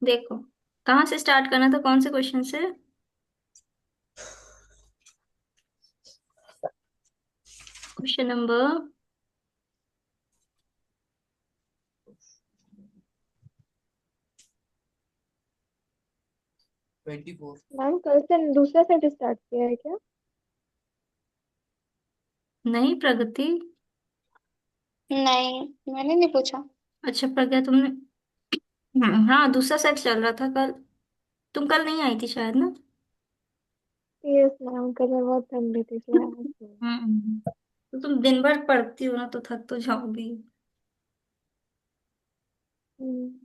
देखो, कहाँ से स्टार्ट करना था, कौन से क्वेश्चन से? Question number 24। मैम कल से दूसरा सेट स्टार्ट किया है क्या? नहीं, प्रगति। नहीं, मैंने नहीं पूछा। अच्छा प्रज्ञा, तुमने। हाँ, दूसरा सेट चल रहा था कल। तुम कल नहीं आई थी शायद ना। यस मैम, कल मैं बहुत थक गई थी इसलिए आज नहीं। तो तुम दिन भर पढ़ती हो ना, तो थक तो जाओगी। हम्म,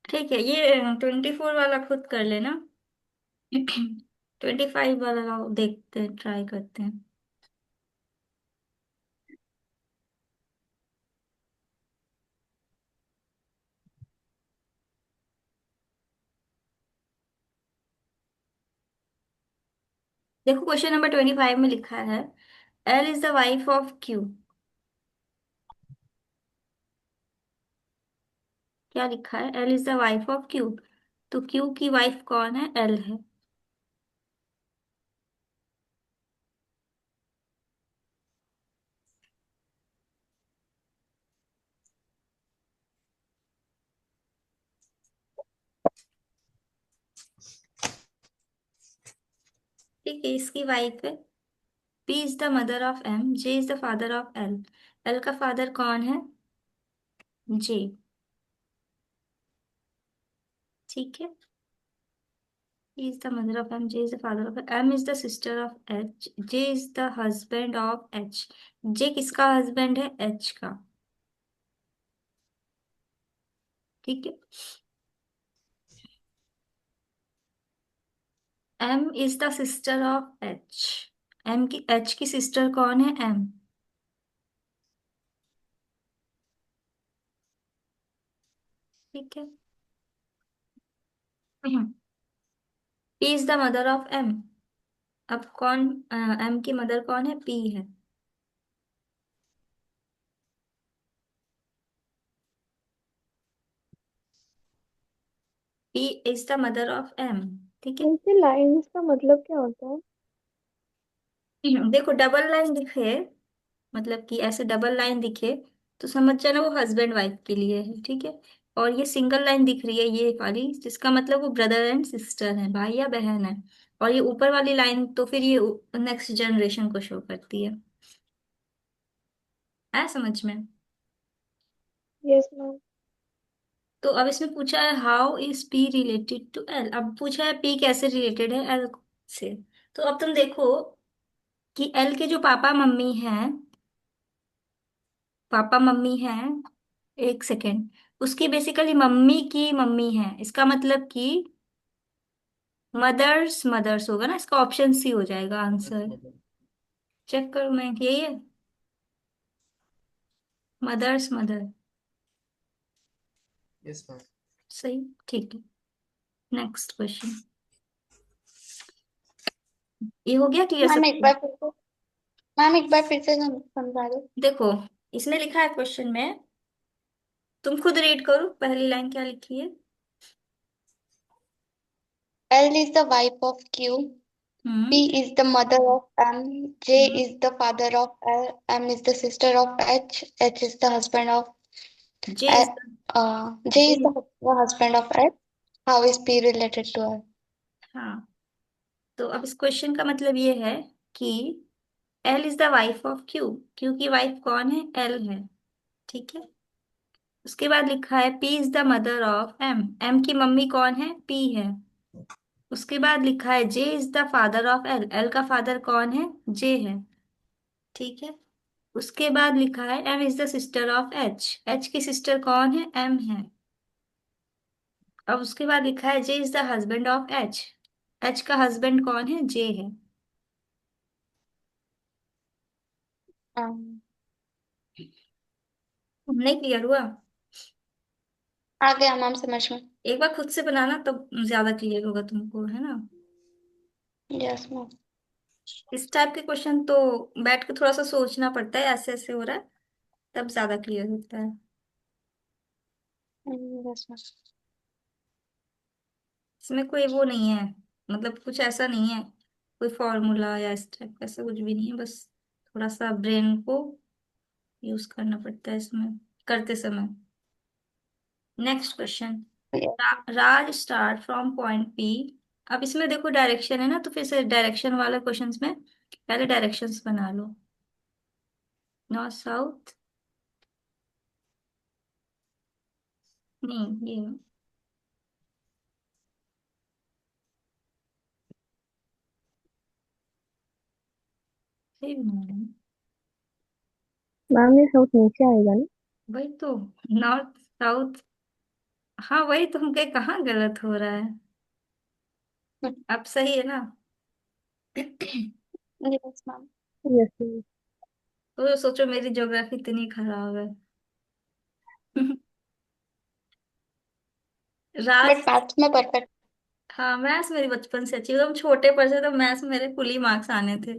ठीक है, ये 24 वाला खुद कर लेना। 25 वाला लाओ, देखते हैं, ट्राई करते हैं। देखो, क्वेश्चन नंबर 25 में लिखा है, L is the wife of Q. क्या लिखा है? L is the wife of Q. तो क्यू की वाइफ कौन है? एल है। ठीक है, इसकी वाइफ है। P is the mother of M, J is the father of L. L का फादर कौन है? जे। ठीक है। He is the mother of M. J is the father of M. Is the sister of H. J is the husband of H. J किसका husband है? H का। ठीक है। M is the sister of H. H की sister कौन है? M। ठीक है। P is the mother of M। अब कौन? M की मदर कौन है? P है। P is the mother of M। ठीक है। ऐसे लाइंस का मतलब क्या होता है? देखो, डबल लाइन दिखे, मतलब कि ऐसे डबल लाइन दिखे, तो समझ जाना वो हस्बैंड वाइफ के लिए है। ठीक है। और ये सिंगल लाइन दिख रही है ये वाली, जिसका मतलब वो ब्रदर एंड सिस्टर है, भाई या बहन है। और ये ऊपर वाली लाइन तो फिर ये नेक्स्ट जनरेशन को शो करती है। आया समझ में? Yes ma'am. तो अब इसमें पूछा है, how is P related to L. अब पूछा है पी कैसे रिलेटेड है एल से। तो अब तुम देखो कि एल के जो पापा मम्मी हैं, पापा मम्मी हैं, एक सेकेंड, उसकी बेसिकली मम्मी की मम्मी है, इसका मतलब कि मदर्स मदर्स होगा ना, इसका ऑप्शन सी हो जाएगा आंसर। चेक करो, मैं यही है, मदर्स मदर। Yes ma'am. सही। ठीक है। Next question. ये हो गया क्लियर मैम एक सबको? बार फिर से मैम एक बार फिर से समझा दो। देखो, इसमें लिखा है क्वेश्चन में, तुम खुद रीड करो, पहली लाइन क्या लिखी है। L is the wife of Q. Hmm. P is the mother of M. J is the father of L. M is the sister of H. H is the husband of J is L. J is J. the husband of L. How is P related to L? हाँ, तो अब इस question का मतलब ये है कि L is the wife of Q. Q की वाइफ कौन है? एल है। ठीक है। उसके बाद लिखा है P is the mother of M. M की मम्मी कौन है? पी है। उसके बाद लिखा है J is the father of L. L का फादर कौन है? जे है। ठीक है। उसके बाद लिखा है M is the sister of H. H की सिस्टर कौन है? एम है। अब उसके बाद लिखा है J is the husband of H. H का हस्बैंड कौन है? जे है। Um, नहीं क्लियर हुआ? आ गया मैम समझ में। एक बार खुद से बनाना तो ज्यादा क्लियर होगा तुमको, है ना। Yes ma'am. इस टाइप के क्वेश्चन तो बैठ के थोड़ा सा सोचना पड़ता है, ऐसे ऐसे हो रहा है, तब ज्यादा क्लियर होता है। Yes ma'am. इसमें कोई वो नहीं है, मतलब कुछ ऐसा नहीं है, कोई फॉर्मूला या इस टाइप का ऐसा कुछ भी नहीं है, बस थोड़ा सा ब्रेन को यूज करना पड़ता है इसमें करते समय। Next question. Raj start from point P. अब इसमें देखो डायरेक्शन है ना, तो फिर से डायरेक्शन वाले क्वेश्चंस में पहले डायरेक्शंस बना लो। नॉर्थ साउथ नहीं, ये सही बना रहे हैं। मैम ये साउथ नीचे आएगा ना? वही तो, नॉर्थ साउथ। हाँ वही तो, हम कहे कहाँ गलत हो रहा है। अब सही है ना? Yes ma'am. Yes yes. तो सोचो मेरी ज्योग्राफी इतनी खराब है। राज। बट मैथ्स में परफेक्ट। हाँ मैथ्स मेरी बचपन से अच्छी, एकदम छोटे पर से तो मैथ्स मेरे फुल ही मार्क्स आने थे।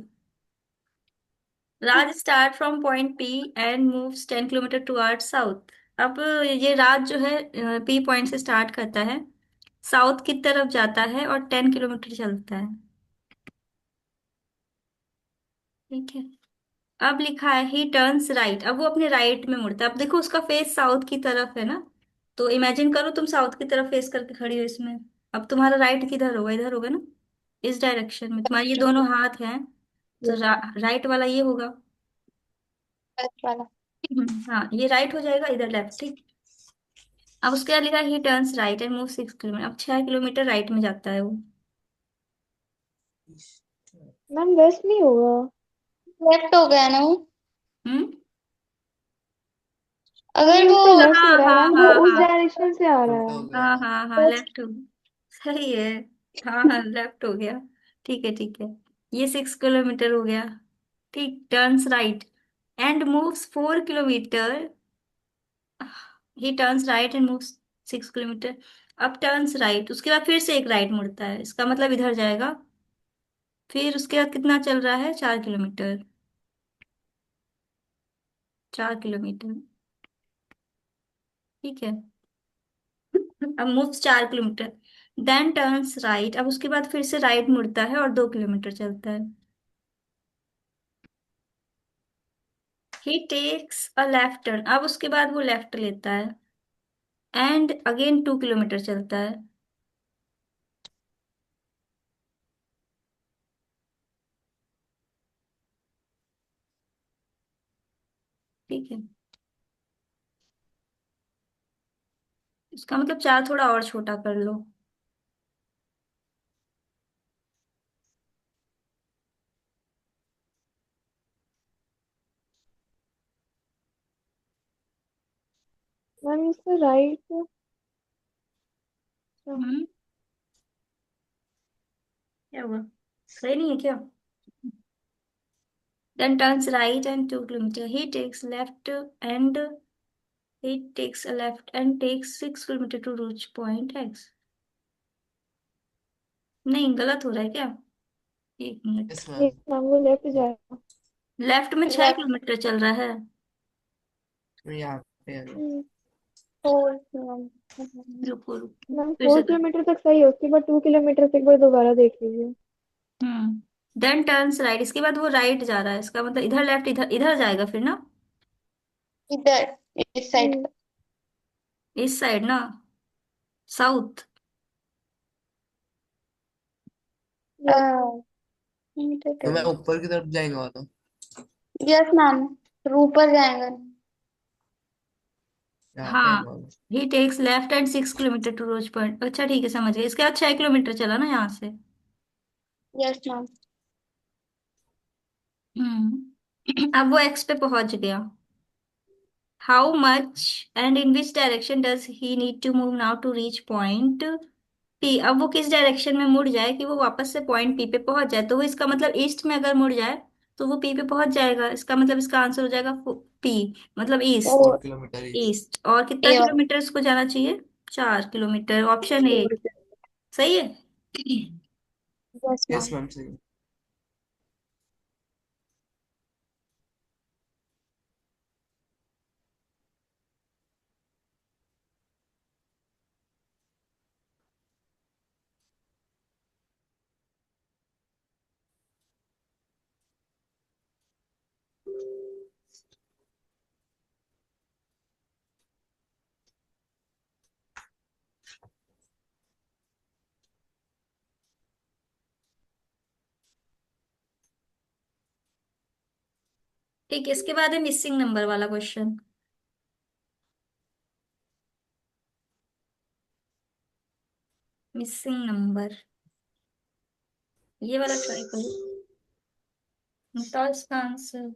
Raj start from point P and moves 10 kilometre toward south. अब ये राज जो है पी पॉइंट से स्टार्ट करता है, साउथ की तरफ जाता है और 10 किलोमीटर चलता है। ठीक है। अब लिखा है ही टर्न्स राइट। अब वो अपने राइट में मुड़ता है। अब देखो उसका फेस साउथ की तरफ है ना, तो इमेजिन करो तुम साउथ की तरफ फेस करके खड़ी हो इसमें। अब तुम्हारा राइट किधर होगा? इधर होगा ना, इस डायरेक्शन में तुम्हारे ये दोनों हाथ हैं, तो यस। राइट वाला ये होगा। फर्स्ट वाला। हाँ ये राइट हो जाएगा, इधर लेफ्ट। ठीक। अब उसके बाद लिखा ही turns right and move 6 kilometre. अब 6 किलोमीटर राइट में जाता है वो। मैम वेस्ट नहीं होगा? लेफ्ट हो गया ना वो। हम्म। मैम अगर ये वो उसका लेफ्ट हो हाँ रहा है हाँ मैम, वो हाँ उस हाँ डायरेक्शन से आ रहा है। हाँ हाँ हाँ वेस्ट। लेफ्ट हो। सही है। हाँ हाँ लेफ्ट हो गया। ठीक है ठीक है। ये 6 किलोमीटर हो गया। ठीक, turns right and moves 4 kilometre. He turns right and moves 6 kilometre. अब टर्न्स राइट, उसके बाद फिर से एक राइट मुड़ता है, इसका मतलब इधर जाएगा। फिर उसके बाद कितना चल रहा है? 4 किलोमीटर। 4 किलोमीटर। ठीक है। अब moves 4 kilometre, then turns right. अब उसके बाद फिर से राइट मुड़ता है और 2 किलोमीटर चलता है। ही टेक्स अ लेफ्ट टर्न। अब उसके बाद वो लेफ्ट लेता है एंड अगेन 2 किलोमीटर चलता है। ठीक है। इसका मतलब चार थोड़ा और छोटा कर लो। मैम इसका राइट। हम्म। क्या हुआ? सही नहीं है क्या? Then turns right and 2 kilometre. he takes a left and takes 6 kilometer to reach point X। नहीं, गलत हो रहा है क्या? 1 मिनट। यस ये मैम। मैम वो लेफ्ट जाएगा। लेफ्ट में छह लेफ्ट। किलोमीटर चल रहा है। यहाँ पे आ जाओ। हम्म, फोर। रुको रुको, मैम फिर फोर से कर। किलोमीटर तक सही है, उसके बाद 2 किलोमीटर से एक बार दोबारा देख लीजिए। देन टर्न्स राइट, इसके बाद वो राइट जा रहा है, इसका मतलब इधर लेफ्ट, इधर इधर जाएगा फिर ना, इधर इस साइड हम्म। पर। इस साइड ना, साउथ। यस। तो मैं ऊपर की तरफ जाएगा तो यस मैम, फिर ऊपर जाएंगे। यहाँ पे हाँ। आएगा। He takes left and 6 kilometre to rose point. अच्छा ठीक है, समझ गए। इसके बाद 6 किलोमीटर चला ना यहाँ से। Yes ma'am. अब वो एक्स पे पहुंच गया। How much and in which direction does he need to move now to reach point P. अब वो किस डायरेक्शन में मुड़ जाए कि वो वापस से पॉइंट पी पे पहुंच जाए? तो वो इसका मतलब ईस्ट में अगर मुड़ जाए तो वो पी पे पहुंच जाएगा। इसका मतलब इसका आंसर हो जाएगा पी, मतलब ईस्ट। 4 kilometre east. ईस्ट। और कितना ए वाला। किलोमीटर इसको जाना चाहिए? 4 किलोमीटर। Option A four. सही है। Yes yes ma'am. मैम सही। ठीक है, इसके बाद है मिसिंग नंबर वाला क्वेश्चन। मिसिंग नंबर, ये वाला ट्राई करो, बताओ इसका आंसर।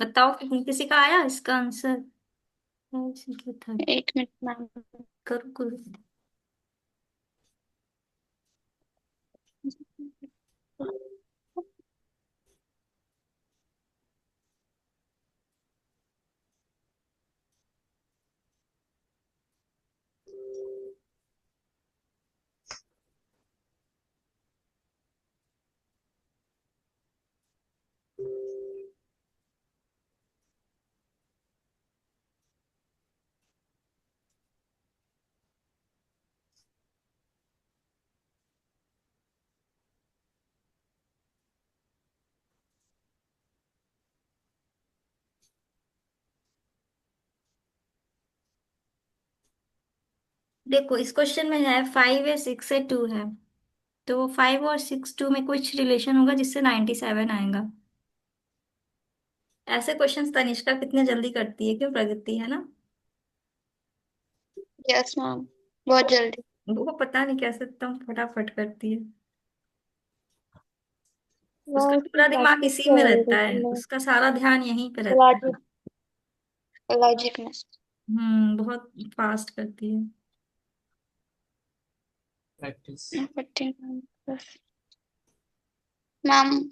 बताओ किसी का आया इसका आंसर? था, एक मिनट मैम। करो करो। देखो इस क्वेश्चन में है 5 है 6 है 2 है, तो 5 और 6 2 में कुछ रिलेशन होगा जिससे 97 आएगा। ऐसे क्वेश्चंस तनिष्का कितने जल्दी करती है, क्यों प्रगति, है ना? यस मैम, बहुत जल्दी। वो पता नहीं कैसे तुम फटाफट करती है। उसका मैं उसकी पूरा दिमाग प्रैक्टिस इसी कर में रही रहता थी है, तो मैं उसका सारा ध्यान यहीं पे रहता है। लॉजिक लॉजिक में। बहुत फास्ट करती है। प्रैक्टिस। करती हूँ मैम। मैम,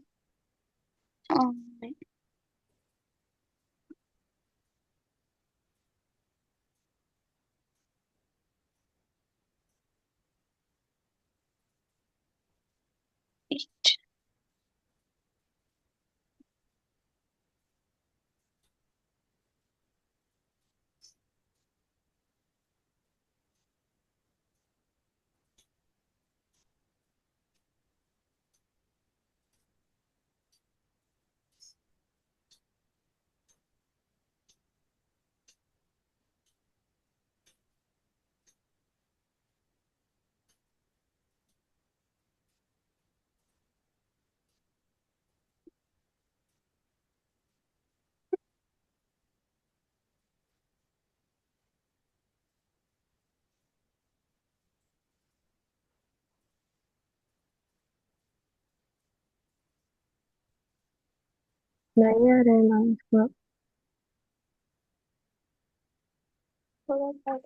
8। नहीं आ रहा है मैम इसका। थोड़ा सा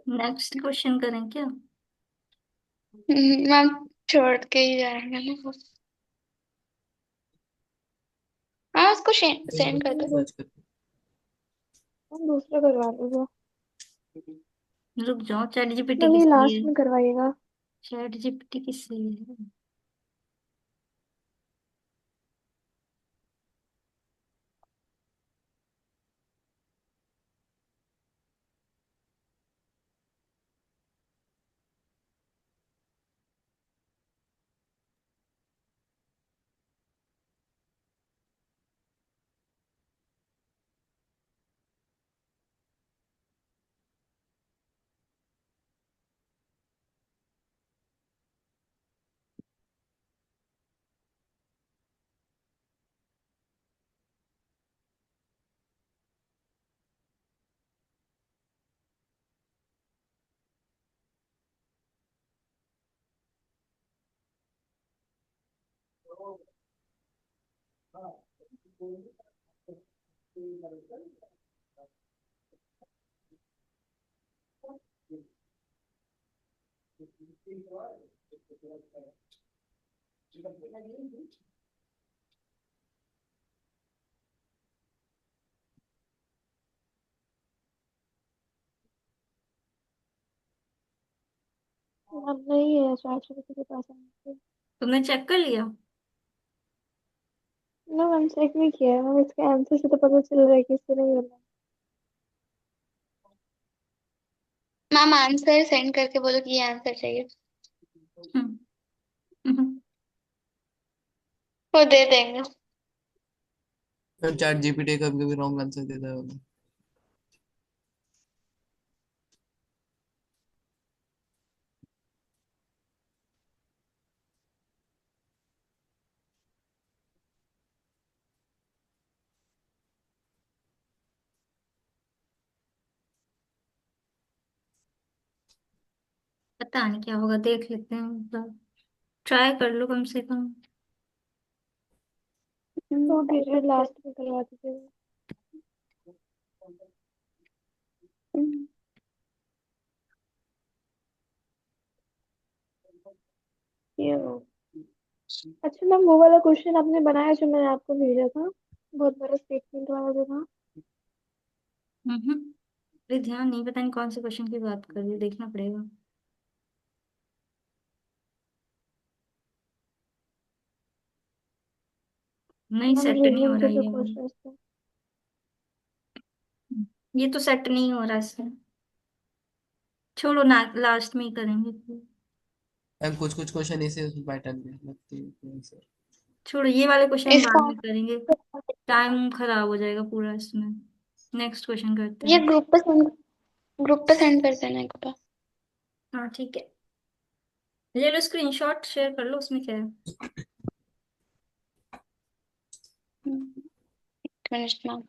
नेक्स्ट क्वेश्चन करें क्या? मैम छोड़ के ही जाएंगे ना। हाँ उसको सेंड कर हम दो। सर्च करके। हम दूसरा करवा लो। रुक जाओ, चैट जीपीटी मैम ये किस लिए लास्ट है? में करवाइएगा। चैट जीपीटी किस लिए है? मैम नहीं है, चार सौ रुपये के पास आएंगे। तुमने चेक कर लिया? नो मैम चेक नहीं किया है मैम, इसके आंसर से तो पता चल रहा है कि इससे नहीं होना। मैम आंसर सेंड करके बोलो कि ये आंसर चाहिए। हम्म, हम्म। वो दे देंगे। तो चैट जीपीटी कभी कभी रॉन्ग आंसर देता है। पता नहीं क्या होगा, देख लेते हैं। ट्राई कर लो कम से कम। तो डिजिट लास्ट में करवा दीजिएगा। ये अच्छा मैम, वो वाला क्वेश्चन आपने बनाया जो मैंने आपको भेजा था, बहुत बड़ा स्टेटमेंट वाला जो था। हम्म। अरे ध्यान नहीं, पता नहीं कौन से क्वेश्चन की बात कर रही हो, देखना पड़ेगा। नहीं, मैम सेट नहीं हो रीजनिंग रहा के जो ये वाला। क्वेश्चन थे। ये तो सेट नहीं हो रहा इससे। छोड़ो ना, लास्ट में ही करेंगे फिर। एंड कुछ कुछ क्वेश्चन ऐसे उसमें पैटर्न में लगते हैं सर। छोड़ो, ये वाले क्वेश्चन बाद इसका में करेंगे। टाइम खराब हो जाएगा पूरा इसमें। नेक्स्ट क्वेश्चन करते ये हैं। ग्रुप पे सेंड कर देना एक बार। हाँ ठीक है। ये लो, स्क्रीनशॉट शेयर कर लो, उसमें क्या है। एक मिनट मैम।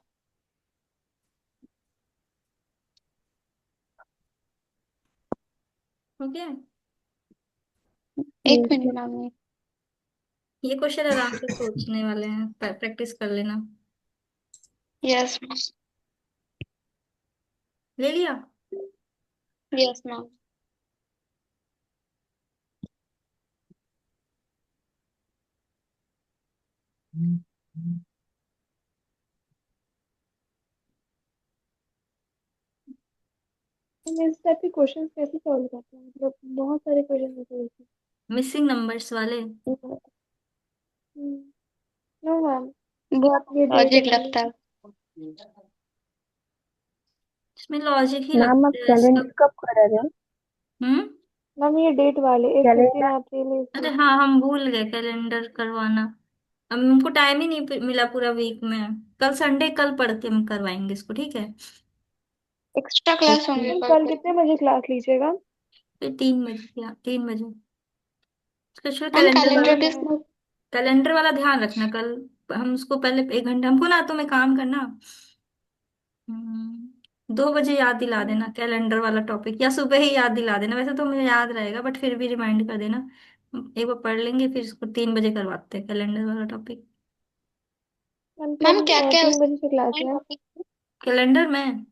हो गया? एक मिनट मैम। ये क्वेश्चन आराम से सोचने वाले हैं, प्रैक्टिस कर लेना। Yes ma'am. ले लिया? Yes ma'am. हम इस टाइप के क्वेश्चन कैसे सॉल्व करते हैं, मतलब बहुत सारे क्वेश्चन होते हैं मिसिंग नंबर्स वाले। इसमें। नो मैम, बहुत ये डेट लॉजिक वाले। लगता है। इसमें लॉजिक ही मैम आप लगता है कैलेंडर सब। कब करा रहे हो? हम्म। मैम ये डेट वाले, एक फिफ्टीन कैलेंडर अप्रैल एक अरे 30। हाँ, हम भूल गए कैलेंडर करवाना। अब हमको टाइम ही नहीं मिला पूरा वीक में। कल संडे, कल पढ़ के हम करवाएंगे इसको, ठीक है? एक्स्ट्रा क्लास होंगे मैम कल कल को। कितने बजे क्लास लीजिएगा? फिर 3 बजे, या 3 बजे। स्पेशल मैम कैलेंडर वाला। कैलेंडर किस। कैलेंडर वाला ध्यान रखना कल। हम उसको पहले 1 घंटा, हमको ना तुम्हें काम करना। 2 बजे याद दिला देना कैलेंडर वाला टॉपिक, या सुबह ही याद दिला देना, वैसे तो मुझे याद रहेगा बट फिर भी रिमाइंड कर देना। एक बार पढ़ लेंगे, फिर इसको 3 बजे करवाते हैं कैलेंडर वाला टॉपिक। मैम मैम कल क्या क्या 3 बजे से क्लास है। टॉपिक। कैलेंडर में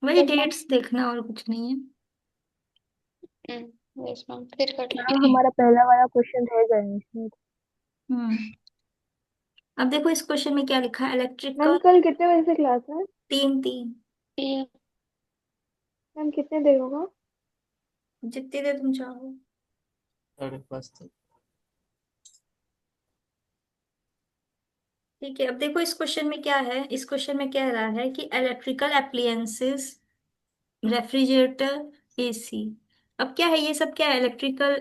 वही बस डेट्स देखना, और कुछ नहीं है। यस मैम, फिर कर मैम लीजिए। हमारा पहला वाला क्वेश्चन रह गया है इसमें। हम्म। अब देखो इस क्वेश्चन में क्या लिखा है, मैम इलेक्ट्रिकल। कल कितने बजे से क्लास है? 3 3। ये मैम कितने देर होगा? जितनी देर तुम चाहो। 5:30 तक। ठीक है, अब देखो इस क्वेश्चन में क्या है, इस क्वेश्चन में कह रहा है कि इलेक्ट्रिकल अप्लायंसेस, रेफ्रिजरेटर, एसी। अब क्या है, ये सब क्या है, इलेक्ट्रिकल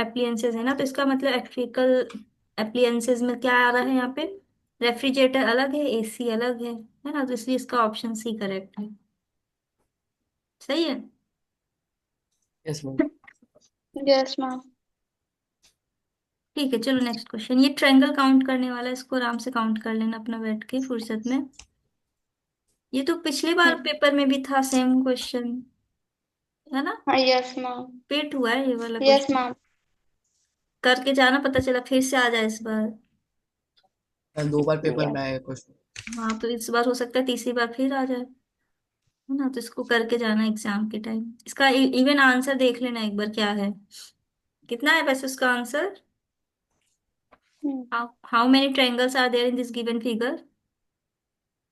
अप्लायंसेस है ना, तो इसका मतलब इलेक्ट्रिकल अप्लायंसेस में क्या आ रहा है यहाँ पे, रेफ्रिजरेटर अलग है, एसी अलग है ना, तो इसलिए इसका ऑप्शन सी करेक्ट है। सही है। Yes ma'am. Yes ma'am. ठीक है, चलो नेक्स्ट क्वेश्चन, ये ट्रायंगल काउंट करने वाला है, इसको आराम से काउंट कर लेना अपना बैठ के फुर्सत में। ये तो पिछली बार पेपर में भी था सेम क्वेश्चन, है ना। हाँ यस मैम। पेट हुआ है ये वाला यस क्वेश्चन। मैम। करके जाना, पता चला फिर से आ जाए इस बार। 2 बार पेपर में यस। आया क्वेश्चन। हाँ, तो इस बार हो सकता है तीसरी बार फिर आ जाए, है ना, तो इसको करके जाना एग्जाम के टाइम, इसका इवन आंसर देख लेना एक बार क्या है, कितना है वैसे उसका answer. How many triangles are there in this given figure.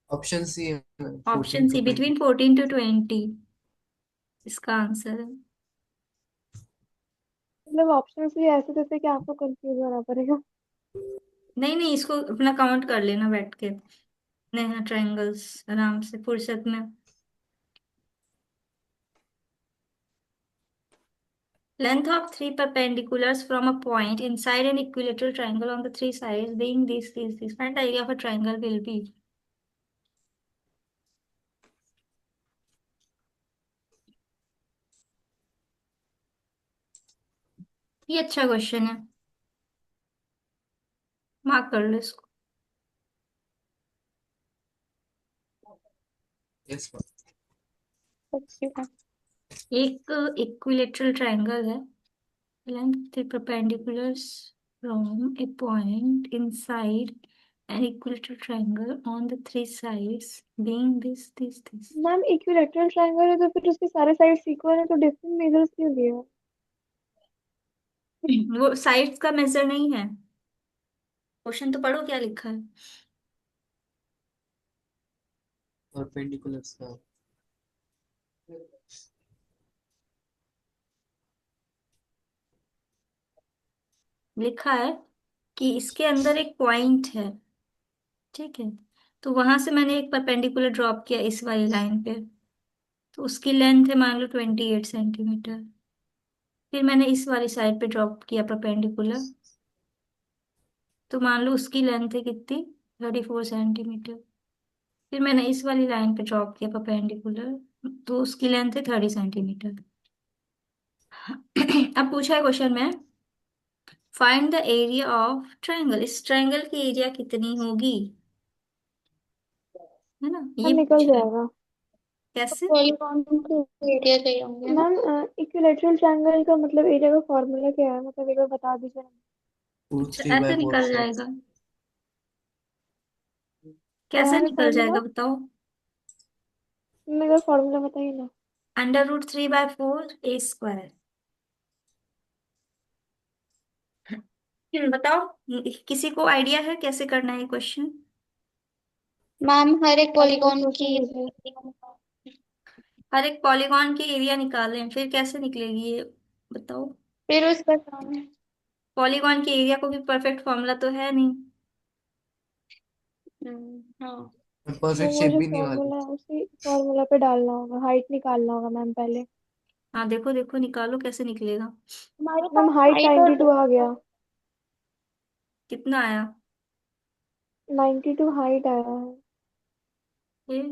Option C है। Option 14 C, to 20। Between 14 to 20 इसका आंसर है। मतलब ऑप्शन भी ऐसे देते कि आपको कंफ्यूज होना पड़ेगा। नहीं नहीं, इसको अपना काउंट कर लेना बैठ के, नेहा, ट्रायंगल्स आराम से फुर्सत में। Length of three perpendiculars from a point inside an equilateral triangle on the three sides being this. Find the area of a triangle will be. ये अच्छा क्वेश्चन है, मार्क कर लो इसको। Yes ma'am. Okay ma'am. एक equilateral triangle है, length three perpendiculars from a point inside an equilateral triangle on the three sides being this. Ma'am equilateral triangle है तो फिर उसके सारे साइड इक्वल है तो डिफरेंट मेजर्स क्यों दिए हैं? वो साइड्स का मेजर नहीं है, क्वेश्चन तो पढ़ो क्या लिखा है। परपेंडिकुलर्स का। लिखा है कि इसके अंदर एक पॉइंट है, ठीक है, तो वहां से मैंने एक परपेंडिकुलर ड्रॉप किया इस वाली लाइन पे, तो उसकी लेंथ है मान लो 28 सेंटीमीटर। फिर मैंने इस वाली साइड पे ड्रॉप किया परपेंडिकुलर, तो मान लो उसकी लेंथ है कितनी, 34 सेंटीमीटर। फिर मैंने इस वाली लाइन पे ड्रॉप किया परपेंडिकुलर, तो उसकी लेंथ है 30 सेंटीमीटर। अब पूछा है क्वेश्चन में, find the area of triangle, इस ट्रायंगल की एरिया कितनी होगी, है ना, ये मैम निकल पूछा है। जाएगा। कैसे। पॉलीगॉन के एरिया चाहिए होंगे ना। मैम इक्विलेटरल ट्रायंगल का मतलब एरिया का फॉर्मूला क्या है, मतलब एक बार बता दीजिए। रूट अच्छा, थ्री बाय ऐसे फोर निकल से। जाएगा, क्या कैसे है निकल फॉर्मूला? जाएगा बताओ। मेरे को फॉर्मूला बताइए ना। √3/4 a²। बताओ, किसी को आइडिया है कैसे करना है ये क्वेश्चन। मैम हर एक आप मुझे पॉलीगॉन क्वेश्चन की दीजिए। हर एक पॉलीगॉन की एरिया निकालें, फिर कैसे निकलेगी ये बताओ। फिर उसका काम है। पॉलीगॉन की एरिया को भी परफेक्ट फॉर्मूला तो है नहीं। हाँ। वो परफेक्ट वो शेप जो भी नहीं वाली। फॉर्मूला है उसी फॉर्मूला पे डालना होगा, हाइट निकालना होगा मैम पहले। हाँ देखो देखो, निकालो कैसे निकलेगा। हमारे मैम पास हाइट हाइट और 92 आ गया। कितना आया। 92 हाइट आया है। फिर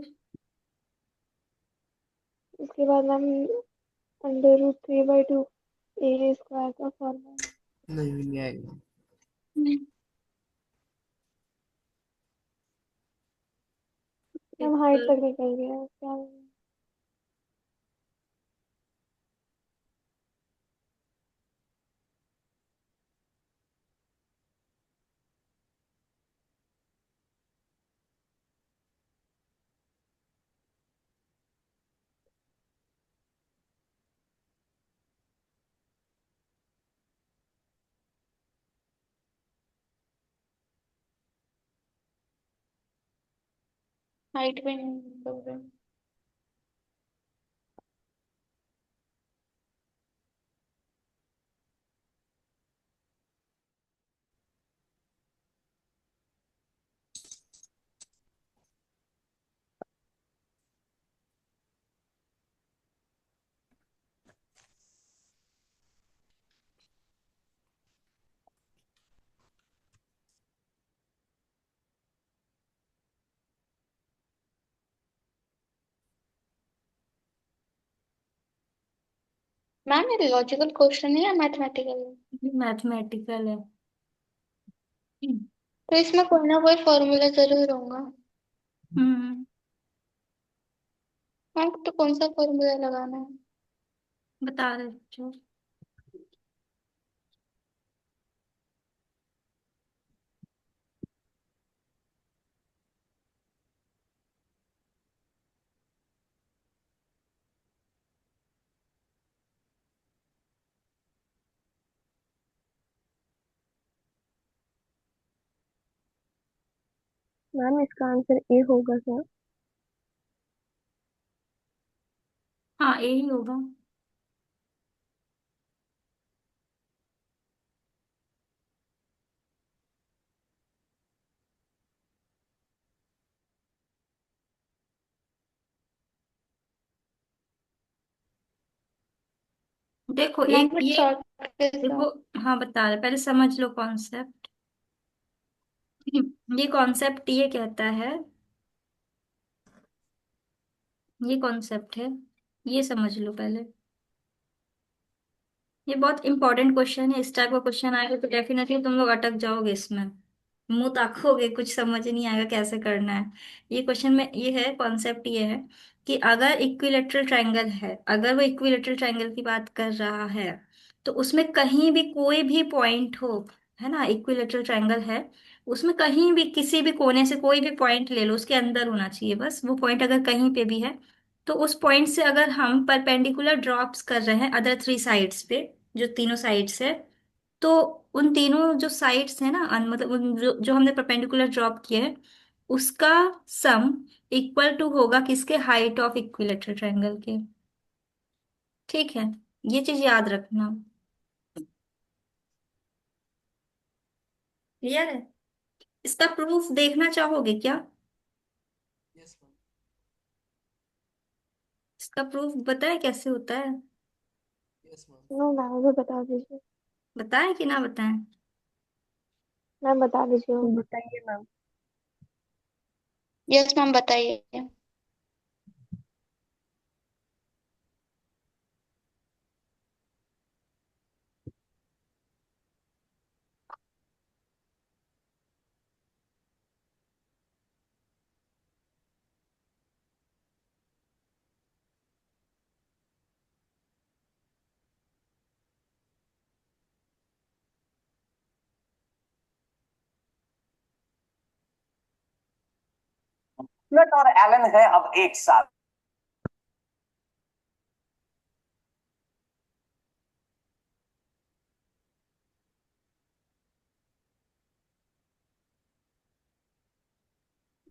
उसके बाद मैम √3/2 ए स्क्वायर का फॉर्मूला। नहीं, नहीं आएगा। मैम हाइट एक तक निकल गया क्या? हाइट भी नहीं बोल रहे। मैम ये लॉजिकल क्वेश्चन है या मैथमेटिकल है? मैथमेटिकल है। तो इसमें कोई ना कोई फॉर्मूला जरूर होगा। हम्म। मैम तो कौन सा फॉर्मूला लगाना है? बता रहे बच्चों। मैम इसका आंसर ए होगा सर। हाँ, यही होगा। देखो मैम एक बट ये। शॉर्ट के देखो। साथ। हाँ, बता रहे, पहले समझ लो कॉन्सेप्ट। ये कॉन्सेप्ट ये कहता है। ये कॉन्सेप्ट है। ये समझ लो पहले। ये बहुत इंपॉर्टेंट क्वेश्चन है। इस टाइप का क्वेश्चन आएगा तो डेफिनेटली तुम लोग अटक जाओगे इसमें। मुंह ताकोगे, कुछ समझ नहीं आएगा कैसे करना है। ये क्वेश्चन में ये है, कॉन्सेप्ट ये है कि अगर इक्विलेटरल ट्रायंगल है, अगर वो इक्विलेटरल ट्रायंगल की बात कर रहा है, तो उसमें कहीं भी कोई भी पॉइंट हो, है ना, इक्विलेटरल ट्रायंगल है, उसमें कहीं भी किसी भी कोने से कोई भी पॉइंट ले लो, उसके अंदर होना चाहिए बस वो पॉइंट, अगर कहीं पे भी है तो उस पॉइंट से अगर हम परपेंडिकुलर ड्रॉप्स कर रहे हैं अदर थ्री साइड्स पे, जो तीनों साइड्स है, तो उन तीनों जो साइड्स है ना, मतलब जो हमने परपेंडिकुलर ड्रॉप किए हैं, उसका सम इक्वल टू होगा किसके, हाइट ऑफ इक्विलेटरल ट्रायंगल के। ठीक है, ये चीज याद रखना। क्लियर है? इसका प्रूफ देखना चाहोगे क्या? Yes ma'am. इसका प्रूफ बताए कैसे होता है? Yes ma'am. नो मैम मुझे बता दीजिए। बताएं कि ना बताएं? मैम बता दीजिए, बताइए मैम। यस मैम बताइए। फ्लट और एलन है अब एक साथ।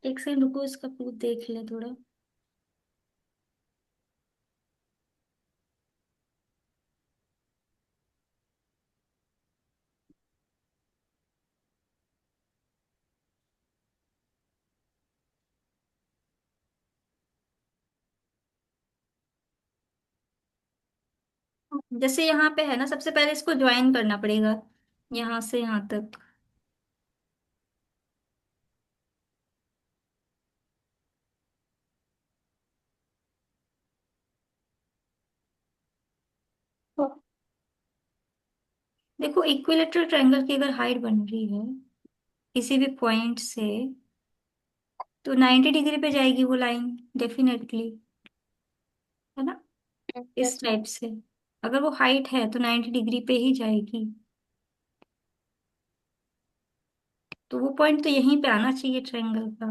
एक सेकंड रुको, इसका प्रूफ देख ले थोड़ा। जैसे यहाँ पे है ना, सबसे पहले इसको ज्वाइन करना पड़ेगा, यहाँ से यहाँ तक। देखो, इक्विलेटरल ट्रायंगल की अगर हाइट बन रही है किसी भी पॉइंट से, तो 90 डिग्री पे जाएगी वो लाइन, डेफिनेटली, है ना, इस यस टाइप से। अगर वो हाइट है तो 90 डिग्री पे ही जाएगी। तो वो पॉइंट तो यहीं पे आना चाहिए ट्रायंगल का।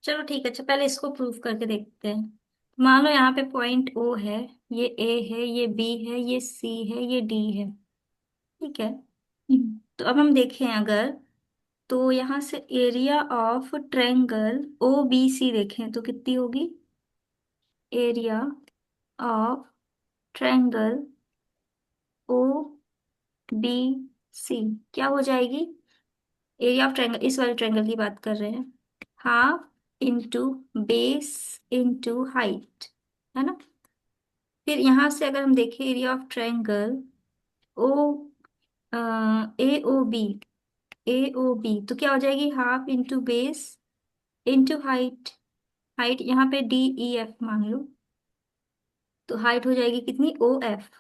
चलो ठीक है, अच्छा पहले इसको प्रूव करके देखते हैं। मान लो यहाँ पे पॉइंट ओ है, ये ए है, ये बी है, ये सी है, ये डी है। ठीक है। तो अब हम देखें अगर, तो यहाँ से area of triangle O B C देखें तो कितनी होगी? Area of triangle O B C क्या हो जाएगी? एरिया ऑफ ट्रायंगल, इस वाले ट्रायंगल की बात कर रहे हैं, half into base into height, है ना। फिर यहाँ से अगर हम देखें area of triangle O A O B, A O B तो क्या हो जाएगी? Half into base into height. Height यहाँ पे डी ई एफ मान लो, तो हाइट हो जाएगी कितनी? O F.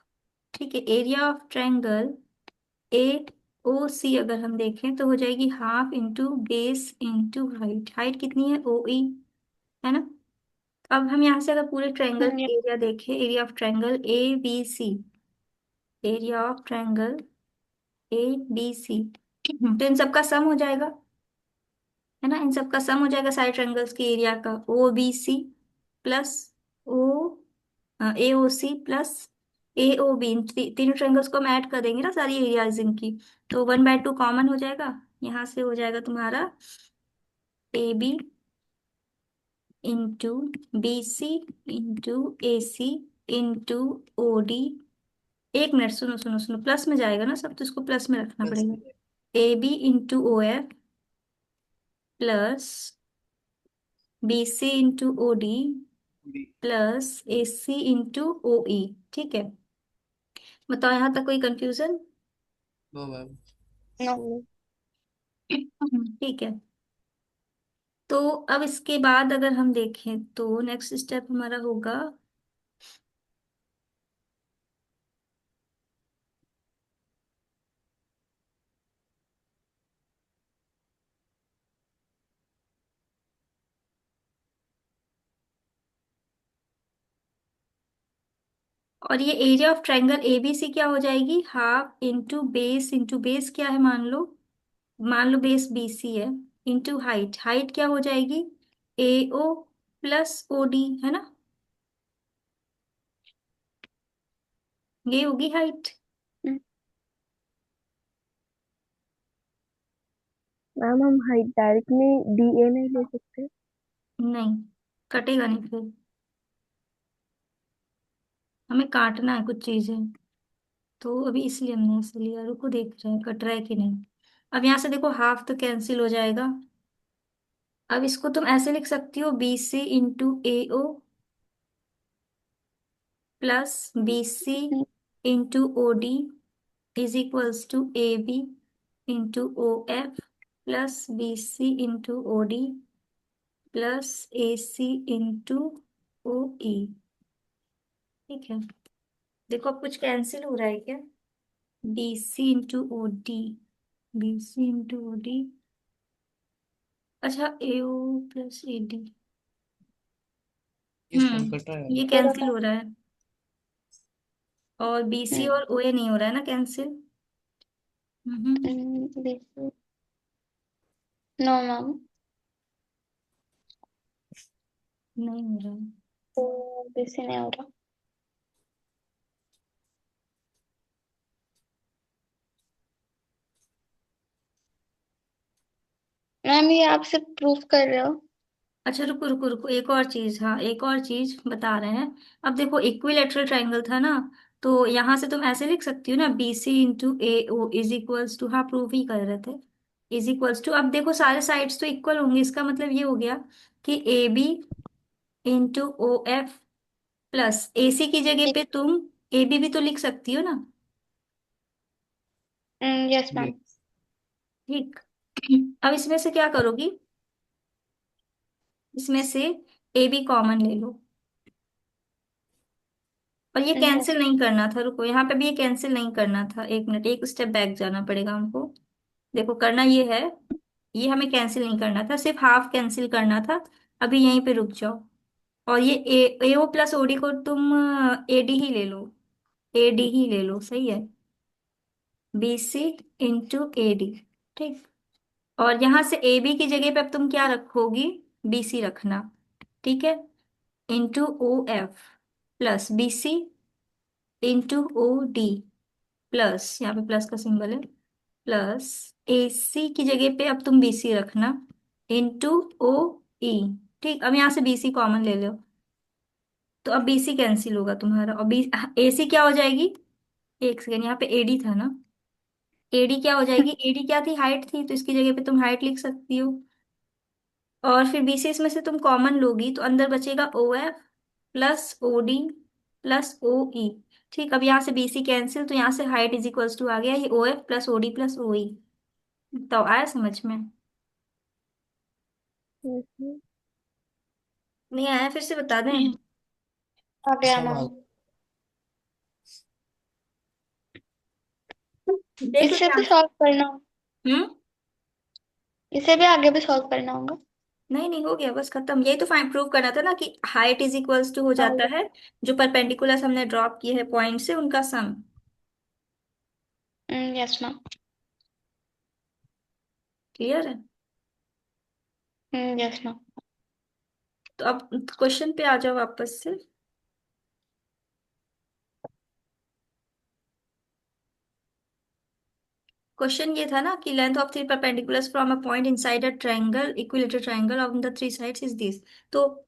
ठीक है। Area of triangle A O C अगर हम देखें तो हो जाएगी half into base into height. Height कितनी है? ओ ई, है ना। अब हम यहाँ से अगर पूरे ट्रायंगल Yeah. एरिया देखें, area of triangle A B C, area of triangle A B C, तो इन सबका सम हो जाएगा, है ना। इन सबका सम हो जाएगा सारे ट्रायंगल्स के एरिया का, O B C plus O A O C plus A O B. तीनों ट्रायंगल्स को हम ऐड कर देंगे ना सारी एरियाज इनकी, तो 1/2 कॉमन हो जाएगा। यहाँ से हो जाएगा तुम्हारा A B into B C into A C into O D. एक मिनट, सुनो सुनो सुनो, प्लस में जाएगा ना सब, तो इसको प्लस में रखना प्लस पड़ेगा। A B into O F plus B C into O D B. Plus A C into O E. ठीक है। बताओ यहाँ तक कोई कंफ्यूजन? No ma'am. No. ठीक है। तो अब इसके बाद अगर हम देखें तो नेक्स्ट स्टेप हमारा होगा, और ये एरिया ऑफ ट्रायंगल एबीसी क्या हो जाएगी? हाफ इंटू बेस क्या है मान लो बेस बीसी है, इंटू हाइट। हाइट क्या हो जाएगी? ए ओ प्लस ओ डी, है ना। ये होगी हाइट। Mm. मैम हम हाइट डायरेक्टली डी ए नहीं ले सकते? नहीं, कटेगा नहीं फिर, हमें काटना है कुछ चीजें, तो अभी इसलिए हमने ऐसे लिया। रुको देख रहे हैं कट रहा है कि नहीं। अब यहाँ से देखो हाफ तो कैंसिल हो जाएगा। अब इसको तुम ऐसे लिख सकती हो, B C into A O plus B C Mm. Into O D is equals to A B into O F plus B C into O D plus A C into O E. ठीक है। देखो अब कुछ cancel हो रहा है क्या? B C into O D, B C into O D, अच्छा A O plus A D. इस टाइम कट रहा है। ये थोड़ा कैंसिल हो रहा है, और बी सी Mm. और ओ ए नहीं हो रहा है ना cancel. Hmm. This. No, ma'am. नहीं हो रहा है। तो this नहीं हो रहा। मैम ये आप सिर्फ प्रूफ कर रहे हो? अच्छा रुको रुको रुको, एक और चीज, हाँ एक और चीज बता रहे हैं। अब देखो इक्विलेटरल ट्रायंगल था ना, तो यहाँ से तुम ऐसे लिख सकती हो ना, B C into A O is equals to, हाँ प्रूफ ही कर रहे थे, इज इक्वल्स टू। अब देखो सारे साइड्स तो इक्वल होंगे, इसका मतलब ये हो गया कि A B into O F plus A C की जगह पे तुम ए बी भी तो लिख सकती हो ना। यस ये मैम। ठीक। अब इसमें से क्या करोगी? इसमें से ए बी कॉमन ले लो, और ये कैंसिल नहीं करना था। रुको, यहाँ पे भी ये कैंसिल नहीं करना था, एक मिनट, एक स्टेप बैक जाना पड़ेगा हमको। देखो करना ये है, ये हमें कैंसिल नहीं करना था, सिर्फ हाफ कैंसिल करना था। अभी यहीं पे रुक जाओ, और ये ए ओ प्लस ओडी को तुम ए डी ही ले लो, ए डी ही ले लो, सही है। B C into A D. ठीक। और यहाँ से ए बी की जगह पे अब तुम क्या रखोगी? बी सी रखना। ठीक है। Into O F plus B C into O D plus, यहाँ पे प्लस का सिंबल है, प्लस ए सी की जगह पे अब तुम बी सी रखना, इंटू ओ ई। ठीक, अब यहाँ से बी सी कॉमन ले लो, तो अब बी सी कैंसिल होगा तुम्हारा, और बी ए सी क्या हो जाएगी, एक सेकेंड, यहाँ पे एडी था ना, एडी क्या हो जाएगी, एडी क्या थी, हाइट थी, तो इसकी जगह पे तुम हाइट लिख सकती हो, और फिर बीसीएस में से तुम कॉमन लोगी तो अंदर बचेगा O F plus O D plus O E. ठीक, अब यहाँ से बीसी कैंसिल, तो यहाँ से हाइट इज इक्वल्स टू आ गया ये O F plus O D plus O E. तो आया समझ में? हम्म। नहीं आया फिर से बता दें? आ गया सब आ मैम। देख लो इससे भी क्या। सॉल्व करना, हम्म। इसे भी आगे भी सॉल्व करना होगा। नहीं नहीं, हो गया बस खत्म, यही तो फाइन प्रूव करना था ना कि हाइट इज इक्वल्स टू हो हाँ जाता है जो परपेंडिकुलर हमने ड्रॉप किए हैं पॉइंट से उनका सम। Yes ma'am. क्लियर है? Yes ma'am. तो अब क्वेश्चन पे आ जाओ वापस से। क्वेश्चन ये था ना कि length of three perpendiculars from a point inside a triangle equilateral triangle on the three sides is this. तो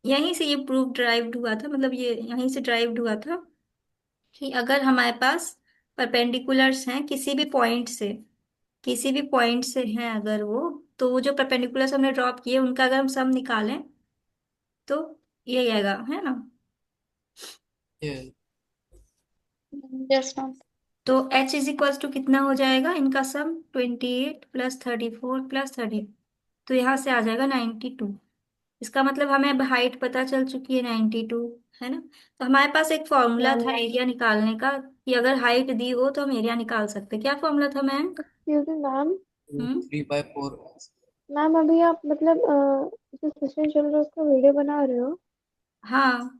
यहीं से ये प्रूफ ड्राइव्ड हुआ था, मतलब ये यहीं से ड्राइव्ड हुआ था कि अगर हमारे पास परपेंडिकुलर्स हैं किसी भी पॉइंट से हैं अगर वो, तो वो जो परपेंडिकुलर्स हमने ड्रॉप किए उनका अगर हम सम निकालें तो ये आएगा, है ना? ये यस मैम। तो h इज इक्वल्स टू कितना हो जाएगा इनका सम, 28 प्लस 34 प्लस 30, तो यहाँ से आ जाएगा 92। इसका मतलब हमें अब हाइट पता चल चुकी है 92, है ना? तो हमारे पास एक फॉर्मूला मैम। था एरिया निकालने का कि अगर हाइट दी हो तो हम एरिया निकाल सकते हैं। क्या फॉर्मूला था ma'am? Excuse me ma'am. 3/4। Ma'am अभी आप मतलब जो सेशन चल रहा है उसका वीडियो बना रहे हो? हाँ,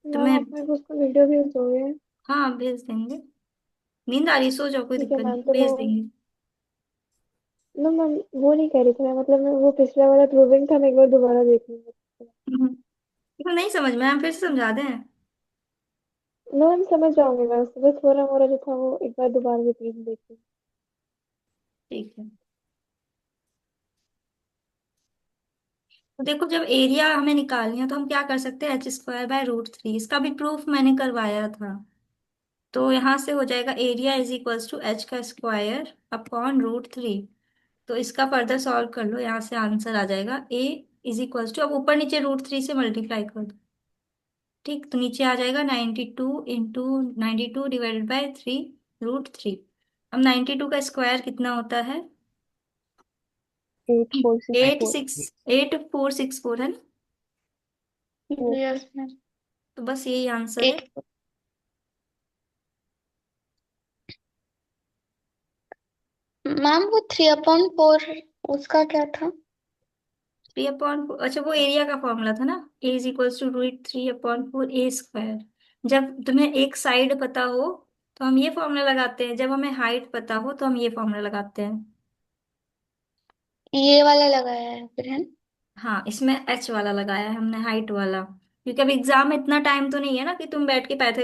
तो मैम मैं, आप मेरे को उसका वीडियो भेज दोगे? हाँ भेज देंगे। नींद आ रही, सो जाओ, कोई ठीक है दिक्कत मैम, नहीं, तो वो, भेज देंगे। नो मैम, वो नहीं कह रही थी मैं, मतलब मैं वो पिछला वाला प्रूविंग था, मैं एक बार दोबारा देख लूंगी। हम्म, तो नहीं समझ में, हम फिर से समझा दें? नो मैम, समझ जाऊंगी मैं उसको, बस थोड़ा मोड़ा जो था वो एक बार दोबारा रिपीट देखती ठीक है। तो देखो, जब एरिया हमें निकालनी है तो हम क्या कर सकते हैं, h² बाय √3, इसका भी प्रूफ मैंने करवाया था। तो यहाँ से हो जाएगा area is equals to h का स्क्वायर अपॉन √3। तो इसका फर्दर सॉल्व कर लो, यहाँ से आंसर आ जाएगा a इज इक्वल्स टू, अब ऊपर नीचे √3 से मल्टीप्लाई कर दो। ठीक, तो नीचे आ जाएगा 92 × 92 डिवाइडेड बाय 3 √3। अब 92 का स्क्वायर कितना होता है, हूँ। 8464। 8464 है ना? Yes ma'am. तो बस यही आंसर है। 8। मैम वो 3/4 उसका क्या था? 3/4, अच्छा वो एरिया का फॉर्मूला था ना, ए इज इक्वल्स टू √3/4 a²। जब तुम्हें एक साइड पता हो तो हम ये फॉर्मूला लगाते हैं, जब हमें हाइट पता हो तो हम ये फॉर्मूला लगाते हैं। ये वाला लगाया है फिर, है? हाँ, इसमें h वाला लगाया है हमने, हाइट वाला, क्योंकि अब एग्जाम में इतना टाइम तो नहीं है ना कि तुम बैठ के